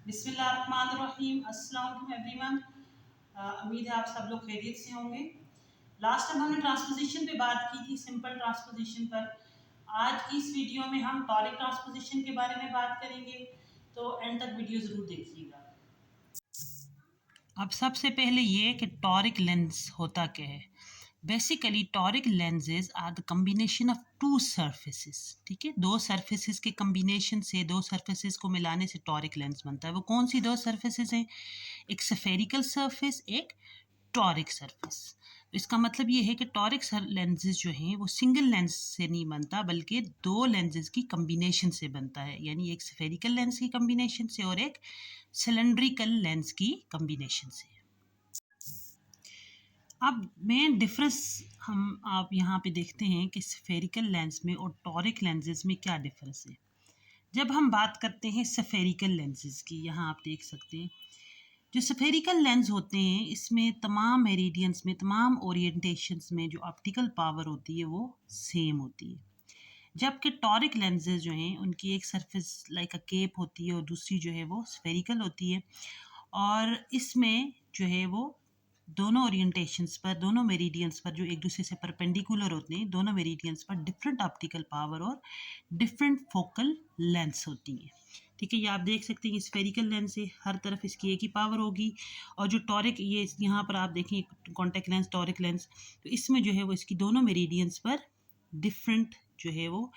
बिस्मिल्लाहिर्रहमानिर्रहीम। अस्सलाम वालेकुम एवरीवन। उम्मीद है आप सब लोग खैरियत से होंगे। लास्ट टाइम हमने ट्रांसपोजिशन पे बात की थी, सिंपल ट्रांसपोजिशन पर। आज की इस वीडियो में हम टॉरिक ट्रांसपोजिशन के बारे में बात करेंगे, तो एंड तक वीडियो ज़रूर देखिएगा। अब सबसे पहले ये कि टॉरिक लेंस होता क्या है। Basically toric lenses are the combination of two surfaces. ठीक है, दो सरफेसेस के कम्बिनेशन से, दो सरफेसेस को मिलाने से टॉरिक लेंस बनता है। वो कौन सी दो सरफेसेस हैं? एक स्फेरिकल सरफेस, एक टॉरिक सरफेस। इसका मतलब ये है कि टॉरिक लेंसेज जो हैं वो सिंगल लेंस से नहीं बनता, बल्कि दो लेंसेज की कम्बिनेशन से बनता है। यानी एक स्फेरिकल लेंस की कम्बिनेशन से और एक सिलेंड्रिकल लेंस की कम्बिनेशन से। अब मेन डिफरेंस हम आप यहाँ पे देखते हैं कि स्फेरिकल लेंस में और टॉरिक लेंसेज में क्या डिफरेंस है। जब हम बात करते हैं स्फेरिकल लेंसेज की, यहाँ आप देख सकते हैं जो स्फेरिकल लेंस होते हैं इसमें तमाम मेरिडियंस में, तमाम ओरिएंटेशंस में जो ऑप्टिकल पावर होती है वो सेम होती है। जबकि टॉरिक लेंसेज जो हैं उनकी एक सरफेस लाइक अ केप होती है और दूसरी जो है वो स्फेरिकल होती है। और इसमें जो है वो दोनों ओरिएंटेशंस पर, दोनों मेरिडियंस पर जो एक दूसरे से परपेंडिकुलर होते हैं, दोनों मेरिडियंस पर डिफरेंट ऑप्टिकल पावर और डिफरेंट फोकल लेंथ्स होती हैं। ठीक है, ये आप देख सकते हैं स्फेरिकल लेंस है, हर तरफ इसकी एक ही पावर होगी। और जो टॉरिक, ये यहाँ पर आप देखें कॉन्टैक्ट लेंस, टॉरिक लेंस, तो इसमें जो है वो इसकी दोनों मेरिडियंस पर डिफरेंट जो है वो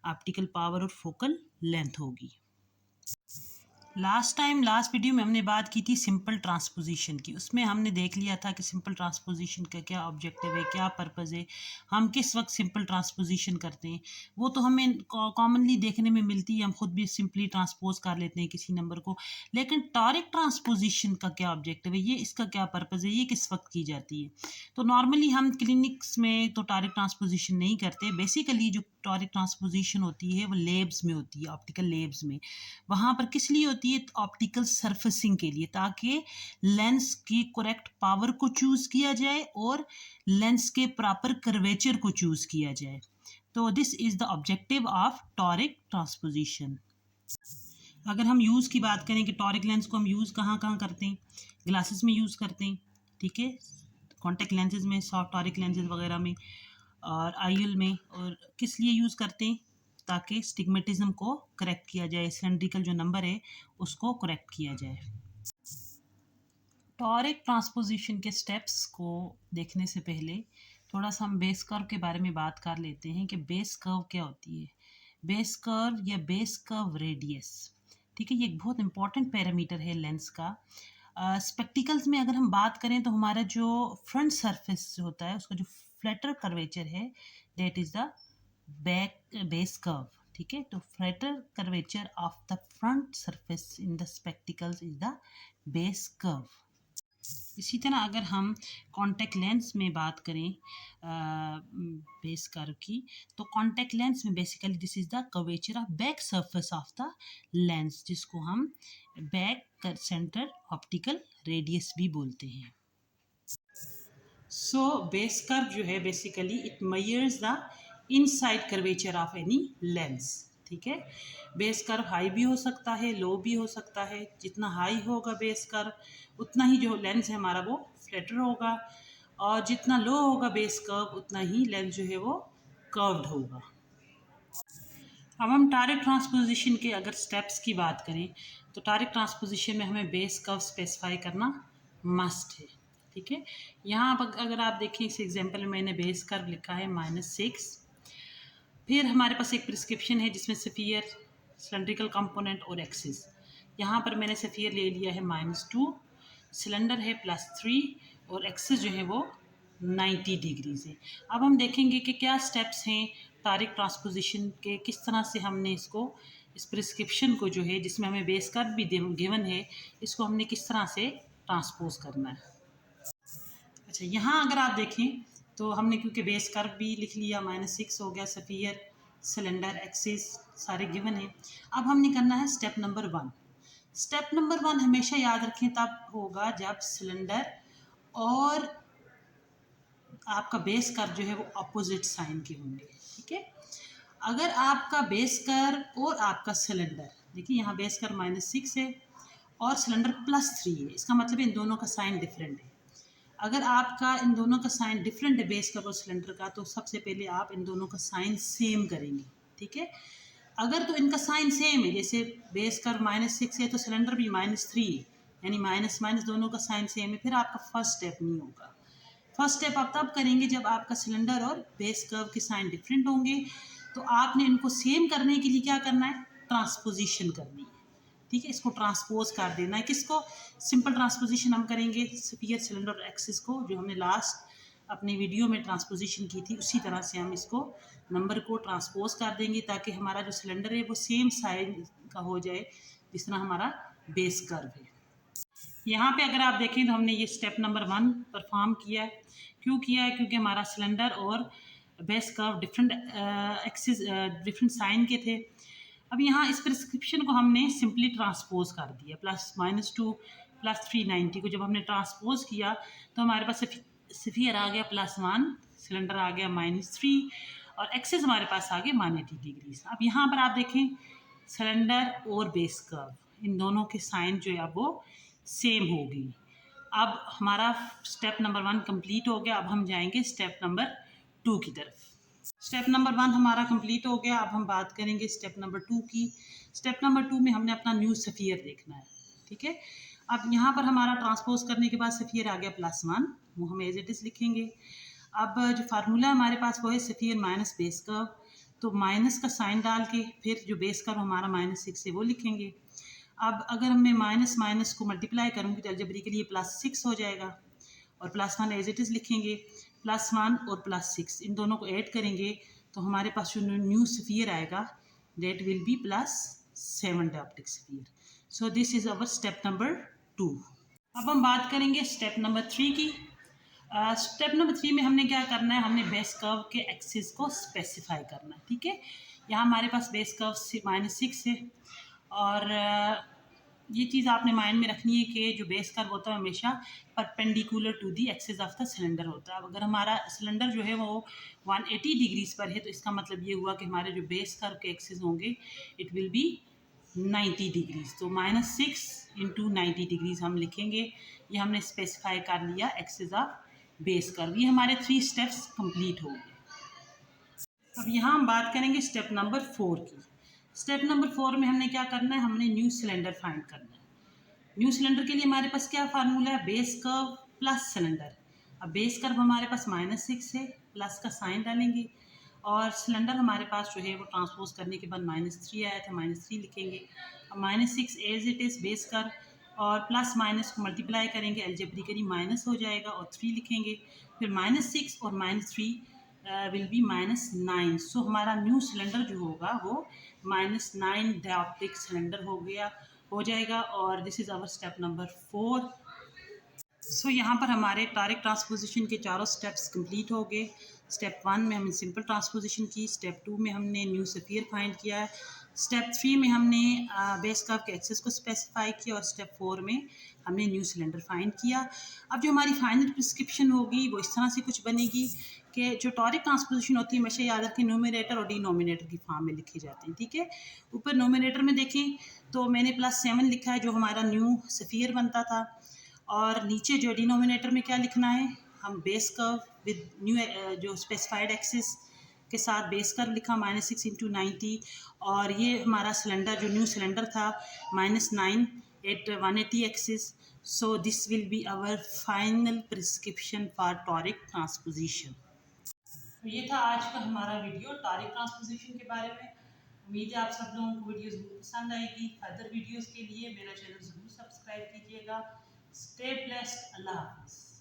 ऑप्टिकल पावर और फोकल लेंथ होगी। लास्ट वीडियो में हमने बात की थी सिंपल ट्रांसपोजिशन की। उसमें हमने देख लिया था कि सिंपल ट्रांसपोजिशन का क्या ऑब्जेक्टिव है, क्या पर्पज़ है, हम किस वक्त सिंपल ट्रांसपोजिशन करते हैं। वो तो हमें कॉमनली देखने में मिलती है, हम खुद भी सिंपली ट्रांसपोज कर लेते हैं किसी नंबर को। लेकिन टॉरिक ट्रांसपोजिशन का क्या ऑब्जेक्टिव है, ये इसका क्या पर्पज़ है, ये किस वक्त की जाती है। तो नॉर्मली हम क्लिनिक्स में तो टॉरिक ट्रांसपोजिशन नहीं करते। बेसिकली जो टॉरिक ट्रांसपोजिशन होती है वो लेब्स में होती है, ऑप्टिकल लेब्स में। वहाँ पर किस लिए होती है? ऑप्टिकल सरफेसिंग के लिए, ताकि लेंस की करेक्ट पावर को चूज़ किया जाए और लेंस के प्रॉपर कर्वेचर को चूज़ किया जाए। तो this is the objective of toric transposition. अगर हम यूज़ की बात करें कि टॉरिक लेंस को हम यूज़ कहाँ कहाँ करते हैं, ग्लासेस में यूज़ करते हैं, ठीक है, कॉन्टेक्ट लेंसेज में, सॉफ्ट टॉरिक लेंसेज वगैरह में, और आईएल में। और किस लिए यूज़ करते हैं? ताकि स्टिग्मेटिज्म को करेक्ट किया जाए, सिलेंड्रिकल जो नंबर है उसको करेक्ट किया जाए। टॉरिक ट्रांसपोजिशन के स्टेप्स को देखने से पहले थोड़ा सा हम बेस कर्व के बारे में बात कर लेते हैं कि बेस कर्व क्या होती है। बेस कर्व या बेस कर्व रेडियस, ठीक है, ये एक बहुत इंपॉर्टेंट पैरामीटर है लेंस का। स्पेक्टिकल्स में अगर हम बात करें तो हमारा जो फ्रंट सरफेस होता है उसका जो फ्लैटर कर्वेचर है, that is the base curve. ठीक है, तो flatter curvature of the front surface in the spectacles is the base curve. इसी तरह अगर हम कॉन्टैक्ट लेंस में बात करें बेस कर्व की, तो कॉन्टैक्ट लेंस में basically this is the curvature of back surface of the lens, जिसको हम बैक सेंटर ऑप्टिकल रेडियस भी बोलते हैं। सो बेस कर्व जो है basically it measures the inside curvature of any lens. ठीक है, बेस कर्व हाई भी हो सकता है, लो भी हो सकता है। जितना हाई होगा बेस कर्व उतना ही जो लेंस है हमारा वो फ्लैटर होगा, और जितना लो होगा बेस कर्व उतना ही लेंस जो है वो कर्व्ड होगा। अब हम टॉरिक ट्रांसपोजिशन के अगर स्टेप्स की बात करें तो टॉरिक ट्रांसपोजिशन में हमें बेस कर्व स्पेसिफाई करना मस्ट है। ठीक है, यहाँ पर अगर आप देखें इस एग्जांपल में मैंने बेस कर्व लिखा है -6। फिर हमारे पास एक प्रिस्क्रिप्शन है जिसमें सफ़ियर, सिलेंड्रिकल कंपोनेंट और एक्सिस। यहाँ पर मैंने सफ़ियर ले लिया है -2, सिलेंडर है +3 और एक्सिस जो है वो 90 डिग्रीज है। अब हम देखेंगे कि क्या स्टेप्स हैं टॉरिक ट्रांसपोजिशन के, किस तरह से हमने इसको, इस प्रिस्क्रिप्शन को जो है जिसमें हमें बेस कर्व भी गिवन है, इसको हमने किस तरह से ट्रांसपोज करना है। अच्छा, यहाँ अगर आप देखें तो हमने क्योंकि बेस कर्व भी लिख लिया, -6 हो गया, सफ़ियर, सिलेंडर, एक्सिस सारे गिवन है। अब हमने करना है स्टेप नंबर 1। स्टेप नंबर 1 हमेशा याद रखें तब होगा जब सिलेंडर और आपका बेस कर्व जो है वो अपोजिट साइन के होंगे। ठीक है, अगर आपका बेस कर्व और आपका सिलेंडर, देखिए यहाँ बेस कर्व -6 है और सिलेंडर +3 है, इसका मतलब इन दोनों का साइन डिफरेंट है। अगर आपका इन दोनों का साइन डिफरेंट है बेस कर्व और सिलेंडर का, तो सबसे पहले आप इन दोनों का साइन सेम करेंगे, ठीक है। अगर तो इनका साइन सेम है, जैसे बेस कर्व -6 है तो सिलेंडर भी -3 है, यानी माइनस माइनस दोनों का साइन सेम है, फिर आपका फर्स्ट स्टेप नहीं होगा। फर्स्ट स्टेप आप तब करेंगे जब आपका सिलेंडर और बेस कर्व के साइन डिफरेंट होंगे। तो आपने इनको सेम करने के लिए क्या करना है, ट्रांसपोजिशन करनी है, ठीक है। इसको ट्रांसपोज कर देना है, किसको, सिंपल ट्रांसपोजिशन हम करेंगे स्फीयर, सिलेंडर और एक्सिस को, जो हमने लास्ट अपनी वीडियो में ट्रांसपोजिशन की थी, उसी तरह से हम इसको नंबर को ट्रांसपोज कर देंगे ताकि हमारा जो सिलेंडर है वो सेम साइज का हो जाए जिस तरह हमारा बेस कर्व है। यहाँ पे अगर आप देखें तो हमने ये स्टेप नंबर 1 परफॉर्म किया है। क्यों किया है, क्योंकि हमारा सिलेंडर और base curve different axis different sign के थे। अब यहाँ इस प्रिस्क्रिप्शन को हमने सिंपली ट्रांसपोज कर दिया, +-2 +390 को जब हमने ट्रांसपोज किया तो हमारे पास स्फीयर आ गया +1, सिलेंडर आ गया -3 और एक्सिस हमारे पास आ गए 180 डिग्रीज। अब यहाँ पर आप देखें सिलेंडर और बेस कर्व इन दोनों के साइन जो है वो सेम होगी। अब हमारा स्टेप नंबर 1 कंप्लीट हो गया। अब हम जाएंगे स्टेप नंबर 2 की तरफ। स्टेप नंबर 1 हमारा कंप्लीट हो गया। अब हम बात करेंगे स्टेप नंबर 2 की। स्टेप नंबर 2 में हमने अपना न्यू स्फीयर देखना है, ठीक है। अब यहाँ पर हमारा ट्रांसपोज करने के बाद स्फीयर आ गया +1, वो हम एज इट इज़ लिखेंगे। अब जो फार्मूला हमारे पास वो है स्फीयर माइनस बेस कर्व, तो माइनस का साइन डाल के फिर जो बेस कर्व हमारा -6 है वो लिखेंगे। अब अगर मैं माइनस माइनस को मल्टीप्लाई करूँगी तो अलजेब्रिकली ये +6 हो जाएगा और +1 एज इट इज़ लिखेंगे। +1 और +6 इन दोनों को ऐड करेंगे तो हमारे पास जो न्यू स्फीयर आएगा that will be +7 dioptric sphere. So this is our step number 2। अब हम बात करेंगे स्टेप नंबर 3 की। स्टेप नंबर 3 में हमने क्या करना है, हमने बेस कर्व के एक्सिस को स्पेसिफाई करना है, ठीक है। यहाँ हमारे पास बेस कर्व -6 है और ये चीज़ आपने माइंड में रखनी है कि जो बेस कर्व होता है हमेशा perpendicular to the axis of the cylinder होता है। अब अगर हमारा सिलेंडर जो है वो 180 डिग्रीज पर है तो इसका मतलब ये हुआ कि हमारे जो बेस कर्व के एक्सिस होंगे इट विल बी 90 डिग्रीज। तो -6 × 90 डिग्रीज हम लिखेंगे। ये हमने स्पेसिफाई कर लिया एक्सिस ऑफ बेस कर्व। ये हमारे 3 स्टेप्स कंप्लीट हो गए। अब यहाँ हम बात करेंगे स्टेप नंबर 4 की। स्टेप नंबर 4 में हमने क्या करना है, हमने न्यू सिलेंडर फाइंड करना है। न्यू सिलेंडर के लिए हमारे पास क्या फार्मूला है, बेस कर्व प्लस सिलेंडर। अब बेस कर्व हमारे पास -6 है, प्लस का साइन डालेंगे और सिलेंडर हमारे पास जो है वो ट्रांसपोज करने के बाद -3 आया था, -3 लिखेंगे। अब -6 as it is base curve और प्लस माइनस को मल्टीप्लाई करेंगे, अलजेब्रिकली माइनस हो जाएगा और 3 लिखेंगे। फिर -6 और -3 विल बी -9। सो हमारा न्यू सिलेंडर जो होगा वो -9 डायऑप्ट्रिक सिलेंडर हो जाएगा और this is our step number 4। So यहाँ पर हमारे टॉरिक ट्रांसपोजिशन के चारों स्टेप्स कंप्लीट हो गए। स्टेप 1 में हमने सिंपल ट्रांसपोजिशन की, स्टेप 2 में हमने न्यू स्फीयर फाइंड किया है, स्टेप 3 में हमने बेस कर्व के एक्सिस को स्पेसिफाई किया और स्टेप 4 में हमने न्यू सिलेंडर फाइंड किया। अब जो हमारी फाइनल प्रिस्क्रिप्शन होगी वो इस तरह से कुछ बनेगी कि जो टॉरिक ट्रांसपोजिशन होती है हमेशा याद रखें न्यूमरेटर और डिनोमिनेटर की फॉर्म में लिखी जाती है, ठीक है। ऊपर न्यूमरेटर में देखें तो मैंने +7 लिखा है जो हमारा न्यू स्फीयर बनता था और नीचे जो डिनोमिनेटर में क्या लिखना है, हम बेस कर्व विद न्यू जो स्पेसिफाइड एक्सिस के साथ बेस कर्व लिखा -6 × 90 और ये हमारा सिलेंडर जो न्यू सिलेंडर था -9 at 180 axis. So this will be our final prescription for toric transposition. तो ये था आज का हमारा वीडियो टॉरिक ट्रांसपोजिशन के बारे में। उम्मीद है आप सब लोगों को वीडियो ज़रूर पसंद आएगी। फर्दर वीडियोज़ के लिए मेरा चैनल ज़रूर सब्सक्राइब कीजिएगा। Stay blessed. अल्लाह हाफ़िज़।